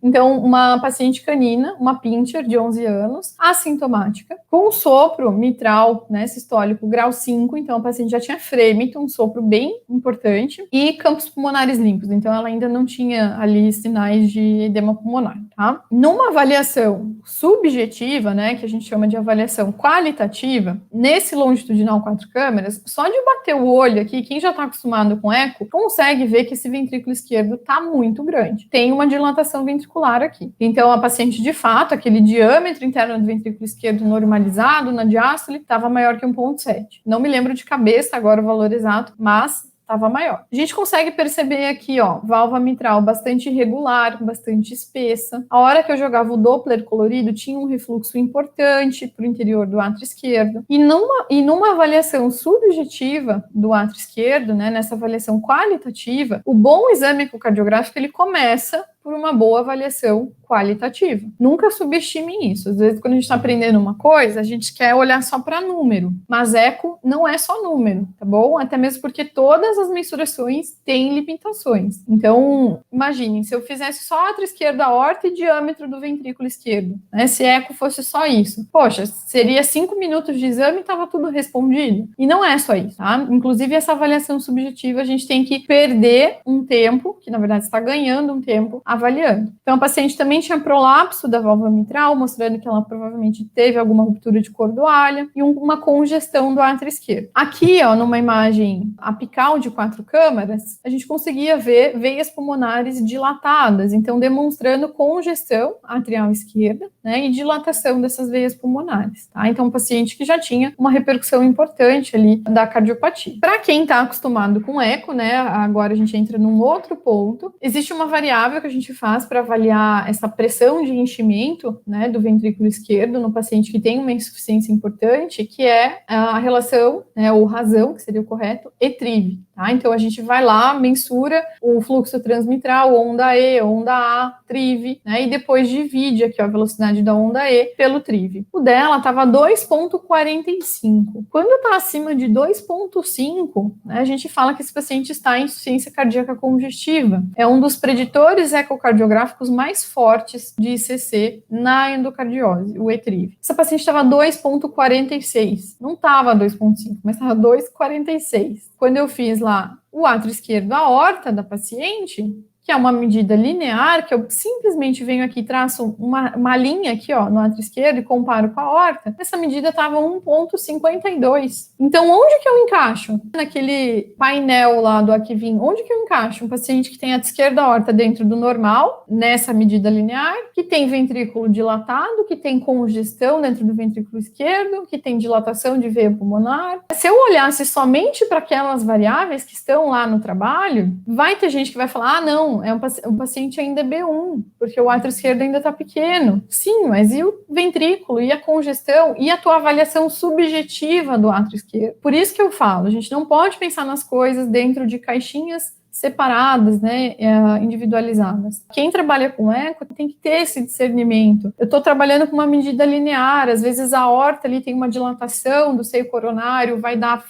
Então, uma paciente canina, uma pincher de 11 anos, assintomática, com sopro mitral, né, sistólico grau 5, então a paciente já tinha frêmito, um sopro bem importante, e campos pulmonares limpos, então ela ainda não tinha ali sinais de edema pulmonar, tá? Numa avaliação subjetiva, né, que a gente chama de avaliação qualitativa, nesse longitudinal 4 câmeras, só de bater o olho aqui, quem já está acostumado com eco, consegue ver que esse ventrículo esquerdo está muito grande. Tem uma dilatação ventricular aqui. Então, a paciente, de fato, aquele diâmetro interno do ventrículo esquerdo normalizado na diástole estava maior que 1,7. Não me lembro de cabeça agora o valor exato, mas estava maior. A gente consegue perceber aqui, ó, válvula mitral bastante irregular, bastante espessa. A hora que eu jogava o Doppler colorido, tinha um refluxo importante para o interior do átrio esquerdo. E numa avaliação subjetiva do átrio esquerdo, né, nessa avaliação qualitativa, o bom exame ecocardiográfico, ele começa por uma boa avaliação qualitativa. Nunca subestimem isso. Às vezes, quando a gente está aprendendo uma coisa, a gente quer olhar só para número, mas eco não é só número, tá bom? Até mesmo porque todas as mensurações têm limitações. Então, imaginem, se eu fizesse só átrio esquerdo, aorta e diâmetro do ventrículo esquerdo, né? Se eco fosse só isso, poxa, seria 5 minutos de exame e estava tudo respondido. E não é só isso, tá? Inclusive, essa avaliação subjetiva, a gente tem que perder um tempo, que na verdade está ganhando um tempo, avaliando. Então, a paciente também tinha prolapso da válvula mitral, mostrando que ela provavelmente teve alguma ruptura de cordoalha e uma congestão do átrio esquerdo. Aqui, ó, numa imagem apical de 4 câmaras, a gente conseguia ver veias pulmonares dilatadas, então demonstrando congestão atrial esquerda, né, e dilatação dessas veias pulmonares, tá? Então, um paciente que já tinha uma repercussão importante ali da cardiopatia. Para quem está acostumado com eco, né, agora a gente entra num outro ponto, existe uma variável que a gente faz para avaliar essa pressão de enchimento, né, do ventrículo esquerdo no paciente que tem uma insuficiência importante, que é a relação, né, ou razão, que seria o correto, ETRIV. Tá? Então, a gente vai lá, mensura o fluxo transmitral, onda E, onda A, TRIV, né, e depois divide aqui ó, a velocidade da onda E pelo TRIV. O dela estava 2,45. Quando está acima de 2,5, né, a gente fala que esse paciente está em insuficiência cardíaca congestiva. É um dos preditores ecocardiográficos mais fortes de ICC na endocardiose, o ETRIV. Essa paciente estava 2,46. Não estava 2,5, mas estava 2,46. Quando eu fiz lá o átrio esquerdo, a aorta da paciente, que é uma medida linear, que eu simplesmente venho aqui e traço uma linha aqui, ó, no átrio esquerdo e comparo com a aorta, essa medida estava 1,52. Então, onde que eu encaixo? Naquele painel lá do Akivin, onde que eu encaixo? Um paciente que tem átrio esquerdo, a aorta dentro do normal, nessa medida linear, que tem ventrículo dilatado, que tem congestão dentro do ventrículo esquerdo, que tem dilatação de veia pulmonar. Se eu olhasse somente para aquelas variáveis que estão lá no trabalho, vai ter gente que vai falar, ah, não, o paciente ainda é B1, porque o átrio esquerdo ainda está pequeno. Sim, mas e o ventrículo, e a congestão, e a tua avaliação subjetiva do átrio esquerdo? Por isso que eu falo, a gente não pode pensar nas coisas dentro de caixinhas separadas, né, individualizadas. Quem trabalha com eco tem que ter esse discernimento. Eu estou trabalhando com uma medida linear, às vezes a aorta ali tem uma dilatação do seio coronário, vai dar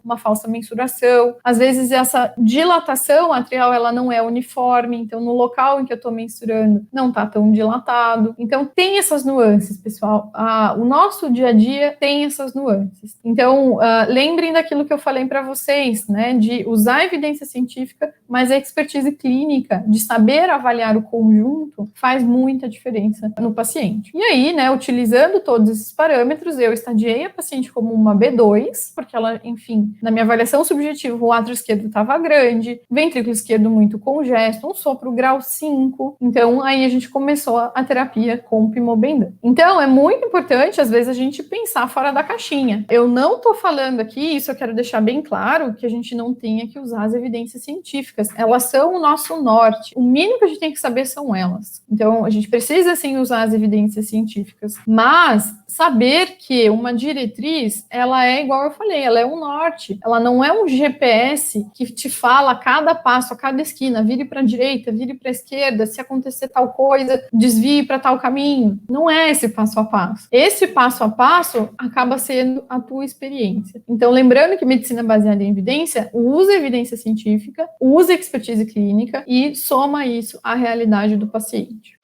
uma falsa mensuração. Às vezes essa dilatação atrial, ela não é uniforme, então no local em que eu estou mensurando não está tão dilatado. Então tem essas nuances, pessoal. O nosso dia a dia tem essas nuances. Então lembrem daquilo que eu falei para vocês, né, de usar a evidência científica, mas a expertise clínica de saber avaliar o conjunto faz muita diferença no paciente. E aí, né, utilizando todos esses parâmetros, eu estadiei a paciente como uma B2, porque ela, enfim, na minha avaliação subjetiva, o átrio esquerdo estava grande, ventrículo esquerdo muito congesto, um sopro grau 5. Então, aí a gente começou a terapia com pimobendan. Então, é muito importante, às vezes, a gente pensar fora da caixinha. Eu não estou falando aqui, isso eu quero deixar bem claro, que a gente não tenha que usar as evidências científicas. Elas são o nosso norte. O mínimo que a gente tem que saber são elas. Então, a gente precisa, sim, usar as evidências científicas. Mas saber que uma diretriz, ela é igual eu falei, ela é um norte. Ela não é um GPS que te fala a cada passo, a cada esquina, vire para a direita, vire para a esquerda, se acontecer tal coisa, desvie para tal caminho. Não é esse passo a passo. Esse passo a passo acaba sendo a tua experiência. Então, lembrando que medicina baseada em evidência usa evidência científica, usa expertise clínica e soma isso à realidade do paciente.